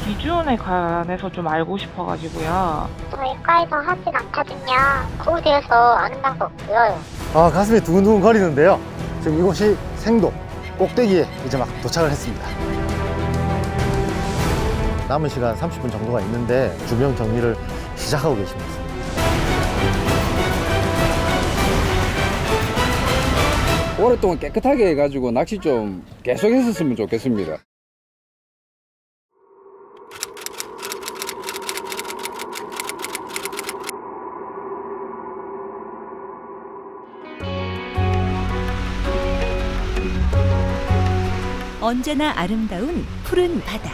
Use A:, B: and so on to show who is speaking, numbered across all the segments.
A: 기준에 관해서 좀 알고 싶어가지고요.
B: 저희 과에서 하진 않거든요. 그거에 대해서 아는 바가 없고요.
C: 아, 가슴이 두근두근 거리는데요. 지금 이곳이 생도 꼭대기에 이제 막 도착을 했습니다. 남은 시간 30분 정도가 있는데 주변 정리를 시작하고 계십니다.
D: 오랫동안 깨끗하게 해가지고 낚시 좀 계속 했었으면 좋겠습니다.
E: 언제나 아름다운 푸른 바다.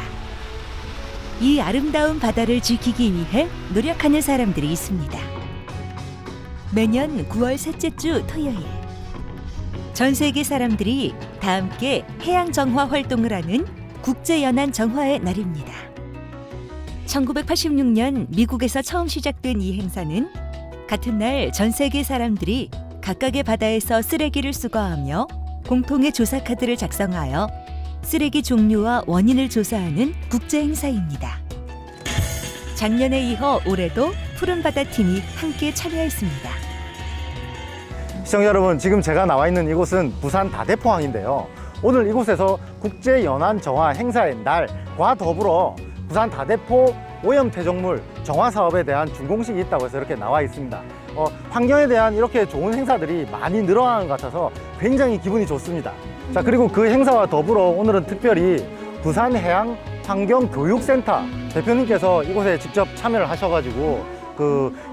E: 이 아름다운 바다를 지키기 위해 노력하는 사람들이 있습니다. 매년 9월 셋째 주 토요일, 전 세계 사람들이 다 함께 해양 정화 활동을 하는 국제 연안 정화의 날입니다. 1986년 미국에서 처음 시작된 이 행사는 같은 날 전 세계 사람들이 각각의 바다에서 쓰레기를 수거하며 공통의 조사 카드를 작성하여 쓰레기 종류와 원인을 조사하는 국제 행사입니다. 작년에 이어 올해도 푸른바다 팀이 함께 참여했습니다.
C: 시청자 여러분, 지금 제가 나와 있는 이곳은 부산 다대포항인데요. 오늘 이곳에서 국제연안정화 행사의 날과 더불어 부산 다대포 오염폐적물 정화 사업에 대한 준공식이 있다고 해서 이렇게 나와 있습니다. 환경에 대한 이렇게 좋은 행사들이 많이 늘어나는 것 같아서 굉장히 기분이 좋습니다. 자, 그리고 그 행사와 더불어 오늘은 특별히 부산해양환경교육센터 대표님께서 이곳에 직접 참여를 하셔가지고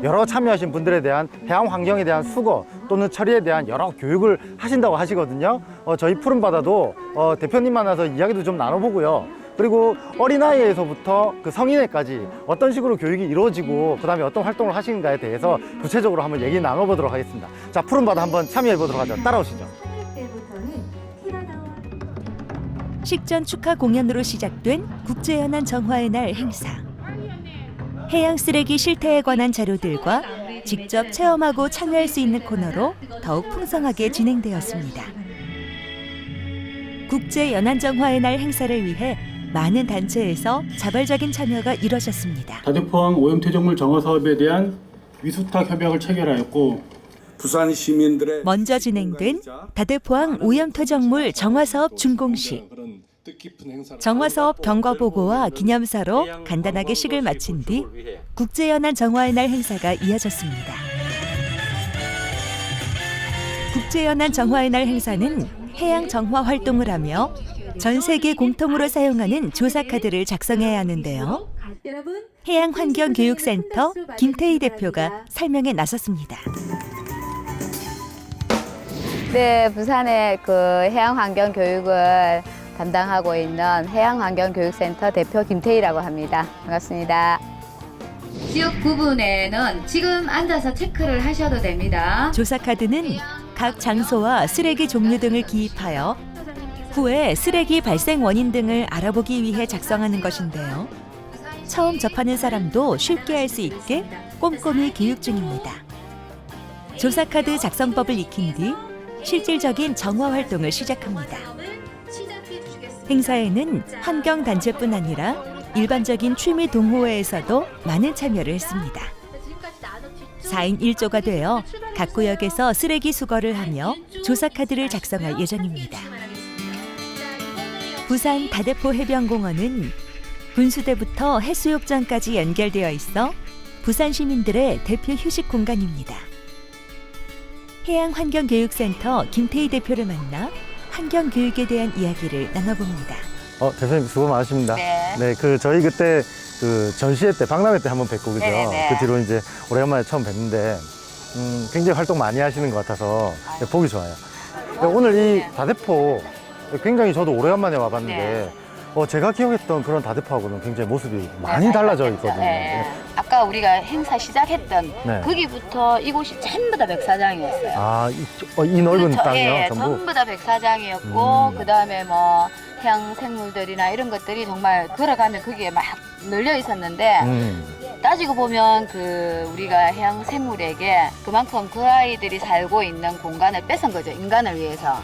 C: 여러 참여하신 분들에 대한 해양 환경에 대한 수거 또는 처리에 대한 여러 교육을 하신다고 하시거든요. 저희 푸른바다도 대표님 만나서 이야기도 좀 나눠보고요. 그리고 어린아이에서부터 성인에까지 어떤 식으로 교육이 이루어지고 그다음에 어떤 활동을 하시는가에 대해서 구체적으로 한번 얘기 나눠보도록 하겠습니다. 자, 푸른바다 한번 참여해 보도록 하죠. 따라오시죠.
E: 식전 축하 공연으로 시작된 국제연안 정화의 날 행사. 해양 쓰레기 실태에 관한 자료들과 직접 체험하고 참여할 수 있는 코너로 더욱 풍성하게 진행되었습니다. 국제연안정화의 날 행사를 위해 많은 단체에서 자발적인 참여가 이뤄졌습니다.
F: 다대포항 오염퇴적물 정화 사업에 대한 위수탁 협약을 체결하였고,
G: 부산 시민들의
E: 먼저 진행된 다대포항 오염퇴적물 정화 사업 준공식. 정화 사업 경과 보고와 기념사로 간단하게 식을 마친 뒤 국제연안 정화의 날 행사가 이어졌습니다. 국제연안 정화의 날 행사는 해양 정화 활동을 하며 전 세계 공통으로 사용하는 조사 카드를 작성해야 하는데요. 해양환경교육센터 김태희 대표가 설명에 나섰습니다.
H: 네, 부산의 해양환경교육을 담당하고 있는 해양환경교육센터 대표 김태희라고 합니다. 반갑습니다.
I: 지역 부분에는 지금 앉아서 체크를 하셔도 됩니다.
E: 조사 카드는 각 장소와 쓰레기 종류 등을 기입하여 후에 쓰레기 발생 원인 등을 알아보기 위해 작성하는 것인데요. 처음 접하는 사람도 쉽게 할 수 있게 꼼꼼히 교육 중입니다. 조사 카드 작성법을 익힌 뒤 실질적인 정화 활동을 시작합니다. 행사에는 환경단체뿐 아니라 일반적인 취미 동호회에서도 많은 참여를 했습니다. 4인 1조가 되어 각 구역에서 쓰레기 수거를 하며 조사 카드를 작성할 예정입니다. 부산 다대포 해변공원은 분수대부터 해수욕장까지 연결되어 있어 부산 시민들의 대표 휴식 공간입니다. 해양환경교육센터 김태희 대표를 만나 환경교육에 대한 이야기를 나눠봅니다.
C: 대표님 수고 많으십니다.
H: 네.
C: 저희 그때 전시회 때 박람회 때 한번 뵙고 그죠?
H: 네네.
C: 그 뒤로 이제 오래간만에 처음 뵙는데 굉장히 활동 많이 하시는 것 같아서 보기 좋아요. 오늘 이 다대포 굉장히 저도 오래간만에 와봤는데 제가 기억했던 그런 다대포하고는 굉장히 모습이 많이 달라져 있거든요.
H: 네. 아까 우리가 행사 시작했던
C: 네.
H: 거기부터 이곳이 전부 다 백사장이었어요.
C: 아, 이 넓은
H: 그렇죠.
C: 땅이요?
H: 예,
C: 전부?
H: 전부 다 백사장이었고 그다음에 뭐 해양 생물들이나 이런 것들이 정말 걸어가면 거기에 막 널려 있었는데 따지고 보면 그 우리가 해양 생물에게 그만큼 그 아이들이 살고 있는 공간을 뺏은 거죠. 인간을 위해서.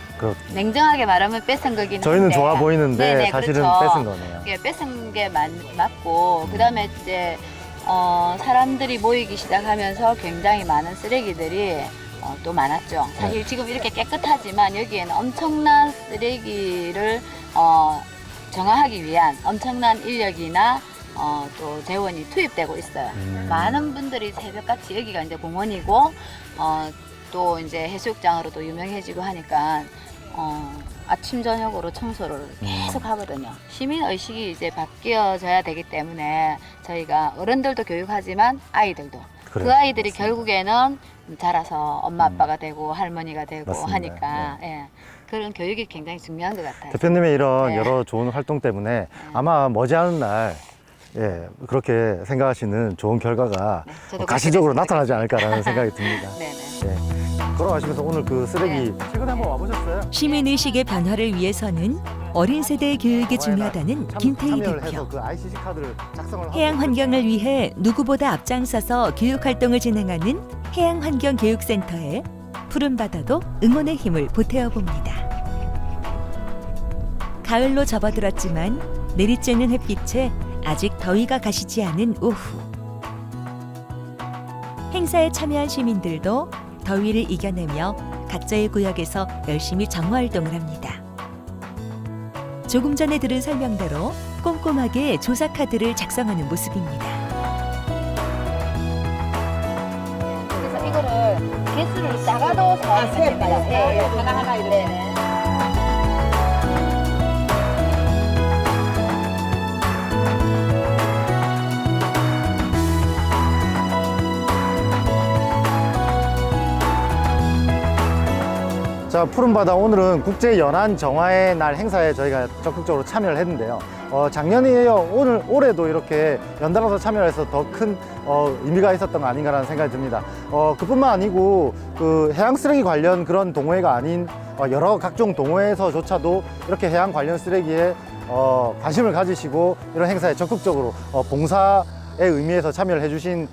H: 냉정하게 말하면 뺏은 거긴
C: 저희는
H: 한데.
C: 좋아 보이는데
H: 네네,
C: 사실은
H: 그렇죠.
C: 뺏은 거네요.
H: 예, 뺏은 게 맞고 그다음에 이제 사람들이 모이기 시작하면서 굉장히 많은 쓰레기들이 또 많았죠. 사실 지금 이렇게 깨끗하지만 여기에는 엄청난 쓰레기를 정화하기 위한 엄청난 인력이나 또 대원이 투입되고 있어요. 많은 분들이 새벽같이 여기가 이제 공원이고 또 이제 해수욕장으로도 유명해지고 하니까 아침 저녁으로 청소를 계속 하거든요. 시민 의식이 이제 바뀌어져야 되기 때문에 저희가 어른들도 교육하지만 아이들도 그 아이들이 결국에는 자라서 엄마 아빠가 되고 할머니가 되고
C: 맞습니다.
H: 하니까 예, 그런 교육이 굉장히 중요한 것 같아요.
C: 대표님의 이런
H: 네.
C: 여러 좋은 활동 때문에 아마 머지않은 날 그렇게 생각하시는 좋은 결과가
H: 저도
C: 가시적으로
H: 그렇게
C: 나타나지 않을까라는 생각이 듭니다.
H: 네네.
C: 걸어가시면서 오늘 그 쓰레기 최근에 한번 와보셨어요?
E: 시민의식의 변화를 위해서는 어린 세대의 교육이 중요하다는 김태희
C: 참여를 해서
E: 대표.
C: 그 ICC 카드를 작성을 하고
E: 해양 환경을 위해 누구보다 앞장서서 교육 활동을 진행하는 해양환경교육센터에 푸른바다도 응원의 힘을 보태어 봅니다. 가을로 접어들었지만 내리쬐는 햇빛에 아직 더위가 가시지 않은 오후. 행사에 참여한 시민들도 더위를 이겨내며 각자의 구역에서 열심히 정화활동을 합니다. 조금 전에 들은 설명대로 꼼꼼하게 조사 카드를 작성하는 모습입니다.
H: 그래서 이거를 개수를 작아도 잘 됩니다. 예, 하나하나 이렇게.
C: 자, 푸른바다 오늘은 국제연안 정화의 날 행사에 저희가 적극적으로 참여를 했는데요. 작년에 이어 올해도 이렇게 연달아서 참여를 해서 더 큰 의미가 있었던 거 아닌가라는 생각이 듭니다. 그뿐만 아니고 그 해양 쓰레기 관련 그런 동호회가 아닌 여러 각종 동호회에서조차도 이렇게 해양 관련 쓰레기에 관심을 가지시고 이런 행사에 적극적으로 봉사의 의미에서 참여를 해주신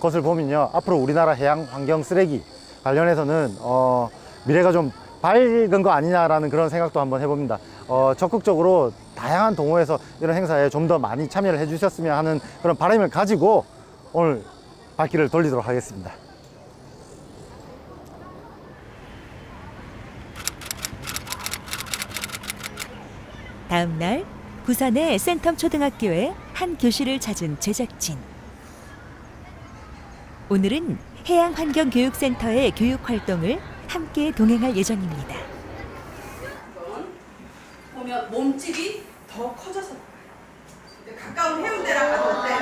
C: 것을 보면요. 앞으로 우리나라 해양 환경 쓰레기 관련해서는 미래가 좀 밝은 거 아니냐라는 그런 생각도 한번 해봅니다. 적극적으로 다양한 동호회에서 이런 행사에 좀 더 많이 참여를 해주셨으면 하는 그런 바람을 가지고 오늘 발길을 돌리도록 하겠습니다.
E: 다음 날 부산의 센텀 초등학교에 한 교실을 찾은 제작진. 오늘은 해양환경교육센터의 교육 활동을 함께 동행할 예정입니다.
J: 보면 몸집이 더 커져서 가까운 해운대랑 가던데요.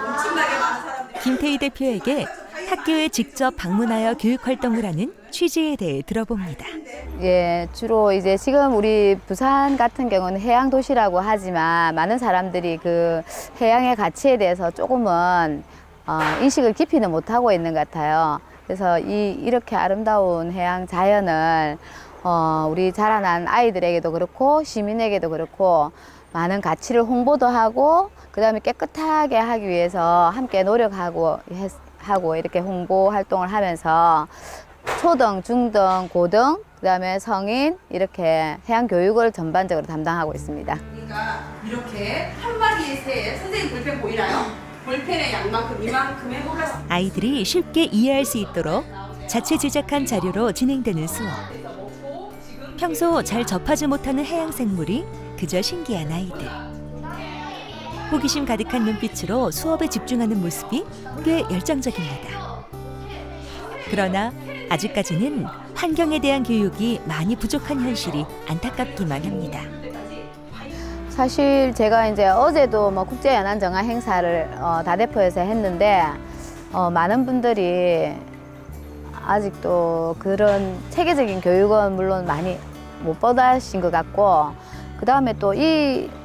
J: 엄청나게 많은 사람들이.
E: 김태희 대표에게 학교에 직접 방문하여 교육 활동을 하는 취지에 대해 들어봅니다.
H: 예, 주로 이제 지금 우리 부산 같은 경우는 해양 도시라고 하지만 많은 사람들이 그 해양의 가치에 대해서 조금은 인식을 깊이는 못하고 있는 것 같아요. 그래서 이렇게 아름다운 해양 자연을 우리 자라난 아이들에게도 그렇고 시민에게도 그렇고 많은 가치를 홍보도 하고 그다음에 깨끗하게 하기 위해서 함께 노력하고 이렇게 홍보 활동을 하면서 초등, 중등, 고등, 그다음에 성인 이렇게 해양 교육을 전반적으로 담당하고 있습니다.
J: 그러니까 이렇게 한 마리의 새에 선생님 볼펜 보이나요? 볼펜의 양만큼 이만큼의 플라스틱.
E: 아이들이 쉽게 이해할 수 있도록 자체 제작한 자료로 진행되는 수업. 평소 잘 접하지 못하는 해양 생물이 그저 신기한 아이들. 호기심 가득한 눈빛으로 수업에 집중하는 모습이 꽤 열정적입니다. 그러나 아직까지는 환경에 대한 교육이 많이 부족한 현실이 안타깝기만 합니다.
H: 사실 제가 이제 어제도 국제연안정화 행사를 다대포에서 했는데 많은 분들이 아직도 그런 체계적인 교육은 물론 많이 못 받으신 것 같고 그 다음에 또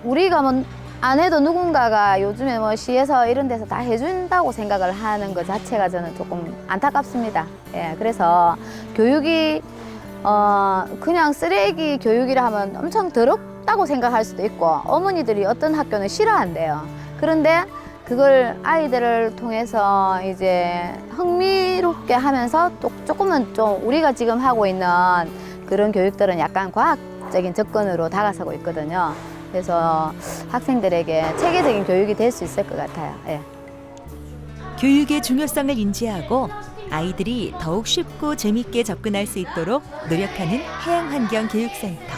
H: 우리가 안 해도 누군가가 요즘에 시에서 이런 데서 다 해준다고 생각을 하는 것 자체가 저는 조금 안타깝습니다. 예, 그래서 교육이 그냥 쓰레기 교육이라 하면 엄청 더럽다고 생각할 수도 있고 어머니들이 어떤 학교는 싫어한대요. 그런데 그걸 아이들을 통해서 이제 흥미롭게 하면서 또 조금은 좀 우리가 지금 하고 있는 그런 교육들은 약간 과학적인 접근으로 다가서고 있거든요. 그래서 학생들에게 체계적인 교육이 될 수 있을 것 같아요. 예.
E: 교육의 중요성을 인지하고 아이들이 더욱 쉽고 재밌게 접근할 수 있도록 노력하는 해양환경교육센터.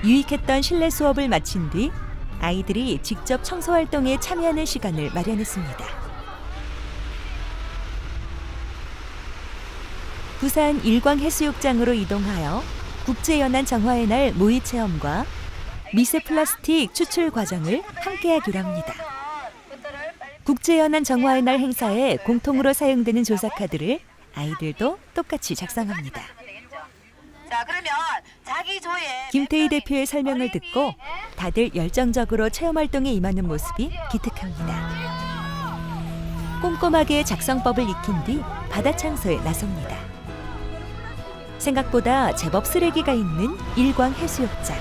E: 유익했던 실내 수업을 마친 뒤 아이들이 직접 청소활동에 참여하는 시간을 마련했습니다. 부산 일광해수욕장으로 이동하여 국제연안 정화의 날 모의체험과 미세 플라스틱 추출 과정을 함께하기로 합니다. 국제연안 정화의 날 행사에 공통으로 사용되는 조사카드를 아이들도 똑같이 작성합니다.
J: 자, 그러면 자기 조에
E: 김태희 대표의 설명을 듣고 다들 열정적으로 체험활동에 임하는 모습이 기특합니다. 꼼꼼하게 작성법을 익힌 뒤 바다 청소에 나섭니다. 생각보다 제법 쓰레기가 있는 일광해수욕장.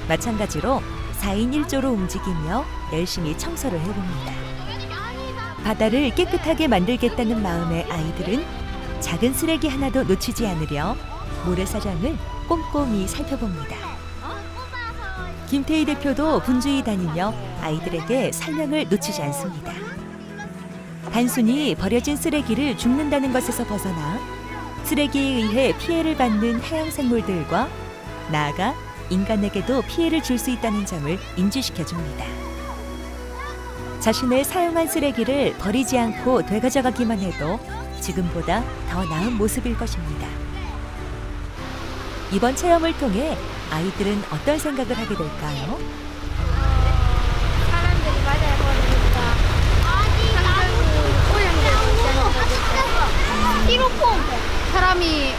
E: 마찬가지로 4인 1조로 움직이며 열심히 청소를 해봅니다. 바다를 깨끗하게 만들겠다는 마음의 아이들은 작은 쓰레기 하나도 놓치지 않으려 모래사장을 꼼꼼히 살펴봅니다. 김태희 대표도 분주히 다니며 아이들에게 설명을 놓치지 않습니다. 단순히 버려진 쓰레기를 줍는다는 것에서 벗어나 쓰레기에 의해 피해를 받는 해양생물들과 나아가 인간에게도 피해를 줄 수 있다는 점을 인지시켜줍니다. 자신의 사용한 쓰레기를 버리지 않고 되가져가기만 해도 지금보다 더 나은 모습일 것입니다. 이번 체험을 통해 아이들은 어떤 생각을 하게 될까요?
B: 사람들이 바다에 버리니까
J: 스티로폼 사람이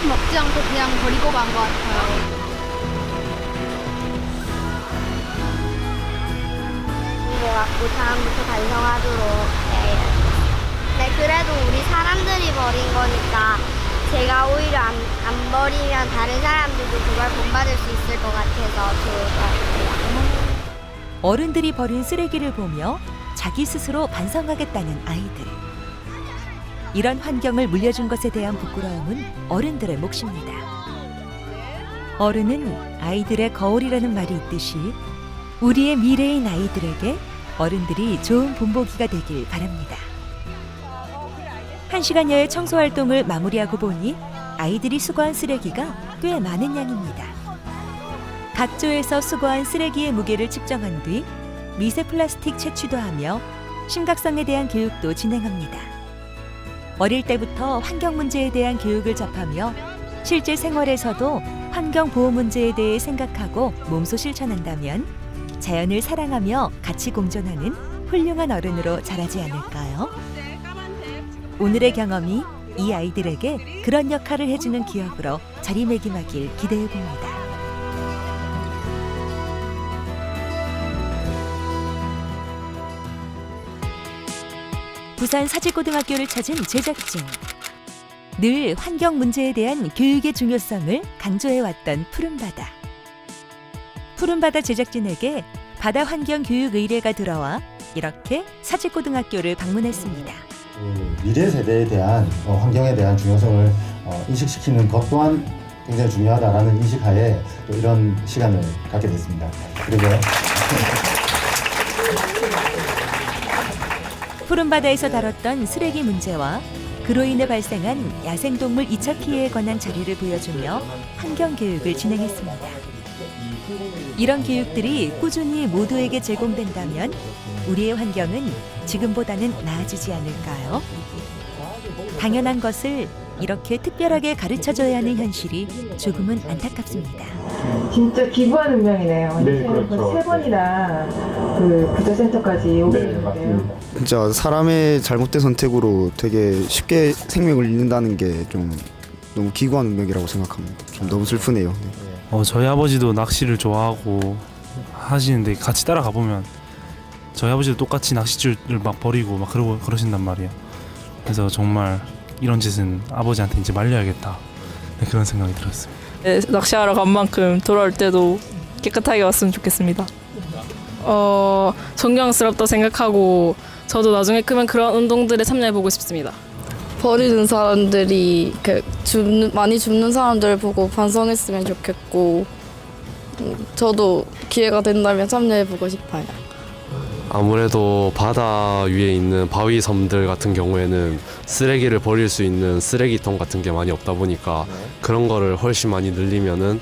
J: 먹지 않고 그냥 버리고 간 것 같아요.
B: 것 같고 다음부터 반성하도록 해요. 네, 그래도 우리 사람들이 버린 거니까 제가 오히려 안 버리면 다른 사람들도 그걸 본받을 수 있을 것 같아서 좋을 것 같아요.
E: 어른들이 버린 쓰레기를 보며 자기 스스로 반성하겠다는 아이들. 이런 환경을 물려준 것에 대한 부끄러움은 어른들의 몫입니다. 어른은 아이들의 거울이라는 말이 있듯이 우리의 미래인 아이들에게 어른들이 좋은 본보기가 되길 바랍니다. 1시간여의 청소 활동을 마무리하고 보니 아이들이 수거한 쓰레기가 꽤 많은 양입니다. 각 조에서 수거한 쓰레기의 무게를 측정한 뒤 미세 플라스틱 채취도 하며 심각성에 대한 교육도 진행합니다. 어릴 때부터 환경 문제에 대한 교육을 접하며 실제 생활에서도 환경 보호 문제에 대해 생각하고 몸소 실천한다면 자연을 사랑하며 같이 공존하는 훌륭한 어른으로 자라지 않을까요? 오늘의 경험이 이 아이들에게 그런 역할을 해주는 기억으로 자리매김하길 기대해봅니다. 부산 사직고등학교를 찾은 제작진. 늘 환경 문제에 대한 교육의 중요성을 강조해왔던 푸른바다. 푸른바다 제작진에게 바다 환경 교육 의뢰가 들어와 이렇게 사직고등학교를 방문했습니다.
C: 미래 세대에 대한 환경에 대한 중요성을 인식시키는 것 또한 굉장히 중요하다라는 인식하에 또 이런 시간을 갖게 됐습니다. 그리고
E: 푸른바다에서 다뤘던 쓰레기 문제와 그로 인해 발생한 야생동물 2차 피해에 관한 자료를 보여주며 환경 교육을 진행했습니다. 이런 교육들이 꾸준히 모두에게 제공된다면 우리의 환경은 지금보다는 나아지지 않을까요? 당연한 것을 이렇게 특별하게 가르쳐줘야 하는 현실이 조금은 안타깝습니다.
A: 진짜 기부하는 운명이네요.
F: 네, 그렇죠.
A: 3번이나 그 구조센터까지 오게 되는데요.
K: 진짜 사람의 잘못된 선택으로 되게 쉽게 생명을 잃는다는 게 좀 너무 기구한 운명이라고 생각합니다. 좀 너무 슬프네요.
L: 저희 아버지도 낚시를 좋아하고 하시는데 같이 따라가 보면 저희 아버지도 똑같이 낚싯줄을 막 버리고 막 그러신단 말이에요. 그래서 정말 이런 짓은 아버지한테 이제 말려야겠다, 그런 생각이 들었어요.
M: 낚시하러 간 만큼 돌아올 때도 깨끗하게 왔으면 좋겠습니다. 존경스럽다 생각하고 저도 나중에 크면 그런 운동들에 참여해보고 싶습니다.
N: 버리는 사람들이 많이 죽는 사람들을 보고 반성했으면 좋겠고 저도 기회가 된다면 참여해보고 싶어요.
O: 아무래도 바다 위에 있는 바위 섬들 같은 경우에는 쓰레기를 버릴 수 있는 쓰레기통 같은 게 많이 없다 보니까 그런 거를 훨씬 많이 늘리면은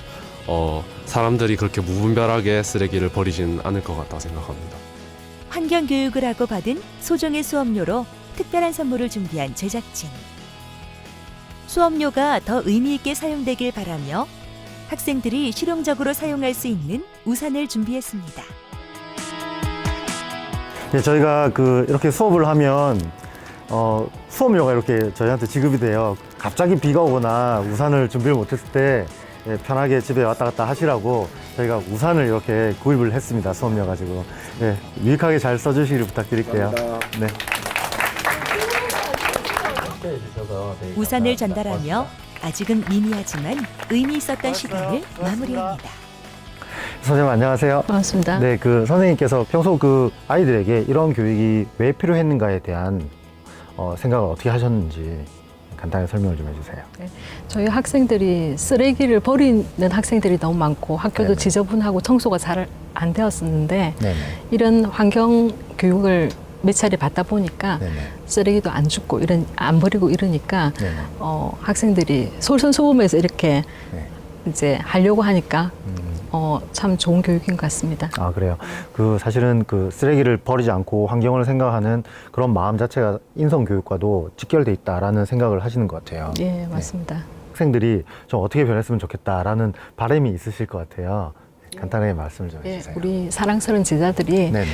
O: 사람들이 그렇게 무분별하게 쓰레기를 버리진 않을 것 같다 생각합니다.
E: 환경 교육을 하고 받은 소정의 수업료로 특별한 선물을 준비한 제작진. 수업료가 더 의미 있게 사용되길 바라며 학생들이 실용적으로 사용할 수 있는 우산을 준비했습니다.
C: 네, 저희가 이렇게 수업을 하면 수업료가 이렇게 저희한테 지급이 돼요. 갑자기 비가 오거나 우산을 준비를 못했을 때 편하게 집에 왔다 갔다 하시라고 저희가 우산을 이렇게 구입을 했습니다. 수업료 가지고. 네, 유익하게 잘 써주시길 부탁드릴게요. 네.
E: 우산을 전달하며 아직은 미미하지만 의미 있었던 시간을 마무리합니다.
C: 선생님 안녕하세요.
P: 반갑습니다.
C: 네, 선생님께서 평소 아이들에게 이런 교육이 왜 필요했는가에 대한 생각을 어떻게 하셨는지 간단히 설명을 좀 해주세요.
P: 네, 저희 학생들이 쓰레기를 버리는 학생들이 너무 많고 학교도
C: 네네.
P: 지저분하고 청소가 잘 안 되었었는데
C: 네네.
P: 이런 환경 교육을 몇 차례 받다 보니까
C: 네네.
P: 쓰레기도 안 줍고 안 버리고 이러니까
C: 네네.
P: 학생들이 솔선수범해서 이렇게
C: 네.
P: 이제 하려고 하니까 참 좋은 교육인 것 같습니다.
C: 아, 그래요. 사실은 쓰레기를 버리지 않고 환경을 생각하는 그런 마음 자체가 인성교육과도 직결돼 있다라는 생각을 하시는 것 같아요.
P: 예, 맞습니다.
C: 네. 학생들이 좀 어떻게 변했으면 좋겠다라는 바람이 있으실 것 같아요. 간단하게 말씀을 좀 해주세요.
P: 우리 사랑스러운 제자들이
C: 네네.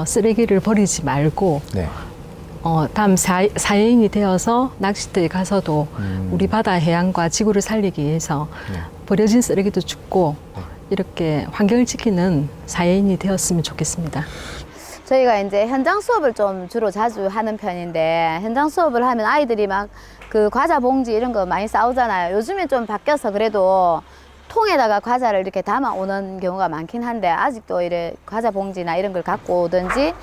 P: 쓰레기를 버리지 말고
C: 네.
P: 다음 사회인이 되어서 낚시터에 가서도 우리 바다 해양과 지구를 살리기 위해서
C: 네.
P: 버려진 쓰레기도 줍고 이렇게 환경을 지키는 사회인이 되었으면 좋겠습니다.
H: 저희가 이제 현장 수업을 좀 주로 자주 하는 편인데 현장 수업을 하면 아이들이 막 과자 봉지 이런 거 많이 싸우잖아요. 요즘에 좀 바뀌어서 그래도 통에다가 과자를 이렇게 담아 오는 경우가 많긴 한데 아직도 과자 봉지나 이런 걸 갖고 오든지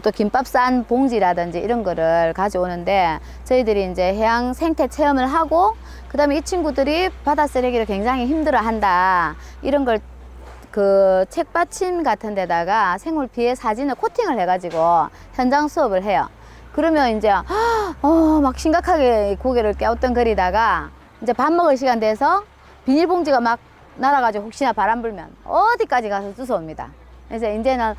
H: 또 김밥 싼 봉지라든지 이런 거를 가져오는데 저희들이 이제 해양 생태 체험을 하고 그다음에 이 친구들이 바다 쓰레기를 굉장히 힘들어한다 이런 걸 책받침 같은 데다가 생물 피해 사진을 코팅을 해가지고 현장 수업을 해요. 그러면 이제 막 심각하게 고개를 갸우뚱거리다가 이제 밥 먹을 시간 돼서 비닐봉지가 막 날아가지고 혹시나 바람 불면 어디까지 가서 주워옵니다. 그래서 이제는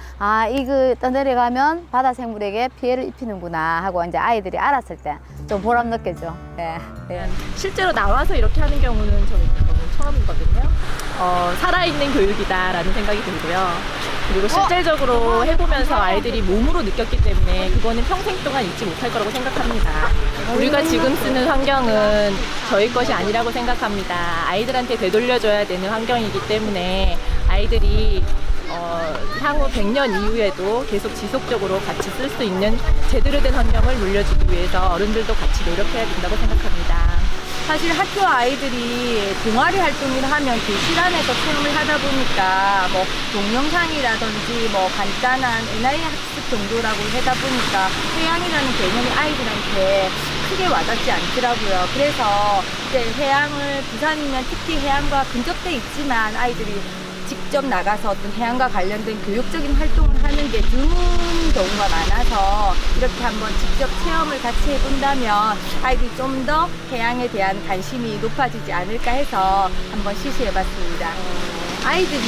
H: 이거 떠내려가면 바다 생물에게 피해를 입히는구나 하고 이제 아이들이 알았을 때 좀 보람 느끼죠. 네.
Q: 실제로 나와서 이렇게 하는 경우는 저는 처음이거든요. 살아있는 교육이다라는 생각이 들고요. 그리고 실질적으로 해보면서 아이들이 몸으로 느꼈기 때문에 그거는 평생 동안 잊지 못할 거라고 생각합니다. 우리가 지금 쓰는 환경은 저희 것이 아니라고 생각합니다. 아이들한테 되돌려줘야 되는 환경이기 때문에 아이들이 향후 100년 이후에도 계속 지속적으로 같이 쓸 수 있는 제대로 된 환경을 물려주기 위해서 어른들도 같이 노력해야 된다고 생각합니다.
J: 사실 학교 아이들이 동아리 활동을 하면 교실 안에서 체험을 하다 보니까 뭐 동영상이라든지 뭐 간단한 NI 학습 정도라고 하다 보니까 해양이라는 개념이 아이들한테 크게 와닿지 않더라고요. 그래서 이제 부산이면 특히 해양과 근접돼 있지만 아이들이 직접 나가서 어떤 해양과 관련된 교육적인 활동을 하는 게 드문 경우가 많아서 이렇게 한번 직접 체험을 같이 해본다면 아이들이 좀 더 해양에 대한 관심이 높아지지 않을까 해서 한번 실시해봤습니다. 아이들이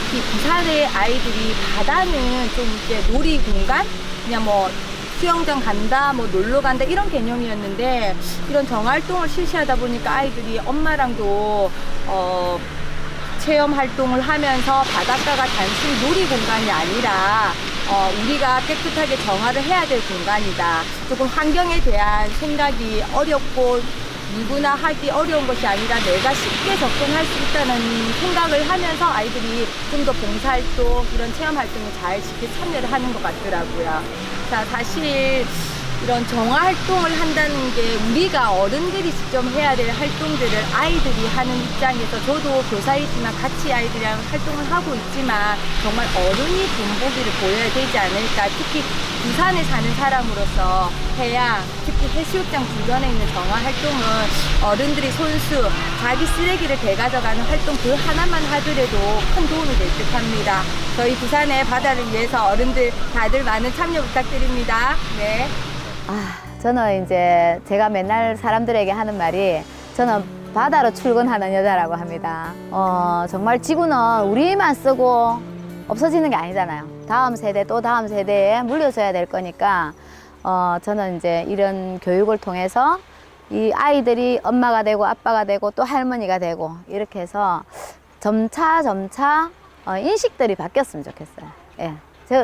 J: 특히 부산의 아이들이 바다는 좀 이제 놀이 공간 그냥 뭐 수영장 간다, 뭐 놀러 간다 이런 개념이었는데 이런 정활동을 실시하다 보니까 아이들이 엄마랑도 체험 활동을 하면서 바닷가가 단순히 놀이 공간이 아니라 우리가 깨끗하게 정화를 해야 될 공간이다. 조금 환경에 대한 생각이 어렵고 누구나 하기 어려운 것이 아니라 내가 쉽게 접근할 수 있다는 생각을 하면서 아이들이 좀 더 봉사활동, 이런 체험활동에 잘 쉽게 참여를 하는 것 같더라고요. 자, 사실 이런 정화 활동을 한다는 게 우리가 어른들이 직접 해야 될 활동들을 아이들이 하는 입장에서 저도 교사이지만 같이 아이들이랑 활동을 하고 있지만 정말 어른이 본보기를 보여야 되지 않을까. 특히 부산에 사는 사람으로서 해양, 특히 해수욕장 주변에 있는 정화 활동은 어른들이 손수, 자기 쓰레기를 되가져가는 활동 그 하나만 하더라도 큰 도움이 될 듯 합니다. 저희 부산의 바다를 위해서 어른들 다들 많은 참여 부탁드립니다. 네.
H: 저는 이제 제가 맨날 사람들에게 하는 말이 저는 바다로 출근하는 여자라고 합니다. 정말 지구는 우리만 쓰고 없어지는 게 아니잖아요. 다음 세대 또 다음 세대에 물려줘야 될 거니까 저는 이제 이런 교육을 통해서 이 아이들이 엄마가 되고 아빠가 되고 또 할머니가 되고 이렇게 해서 점차 인식들이 바뀌었으면 좋겠어요. 예.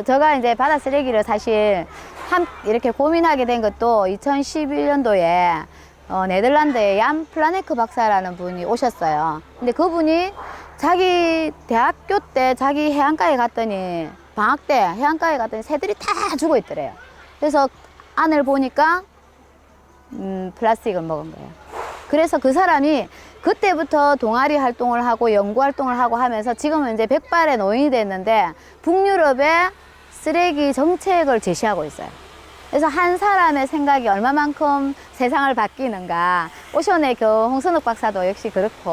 H: 제가 이제 바다 쓰레기를 사실 이렇게 고민하게 된 것도 2011년도에 네덜란드의 얀 플라네크 박사라는 분이 오셨어요. 근데 그분이 자기 대학교 때 자기 해안가에 갔더니 방학 때 해안가에 갔더니 새들이 다 죽어 있더래요. 그래서 안을 보니까 플라스틱을 먹은 거예요. 그래서 그 사람이 그때부터 동아리 활동을 하고 연구 활동을 하고 하면서 지금은 이제 100발의 노인이 됐는데 북유럽에 쓰레기 정책을 제시하고 있어요. 그래서 한 사람의 생각이 얼마만큼 세상을 바뀌는가. 오션의 홍순욱 박사도 역시 그렇고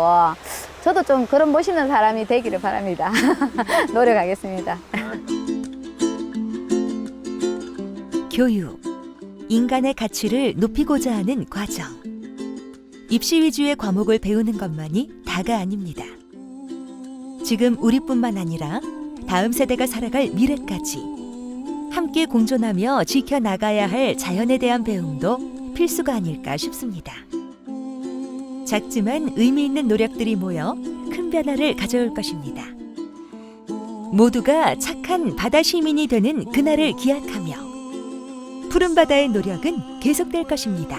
H: 저도 좀 그런 멋있는 사람이 되기를 바랍니다. 노력하겠습니다.
E: 교육, 인간의 가치를 높이고자 하는 과정. 입시 위주의 과목을 배우는 것만이 다가 아닙니다. 지금 우리뿐만 아니라 다음 세대가 살아갈 미래까지 함께 공존하며 지켜나가야 할 자연에 대한 배움도 필수가 아닐까 싶습니다. 작지만 의미 있는 노력들이 모여 큰 변화를 가져올 것입니다. 모두가 착한 바다 시민이 되는 그날을 기약하며 푸른 바다의 노력은 계속될 것입니다.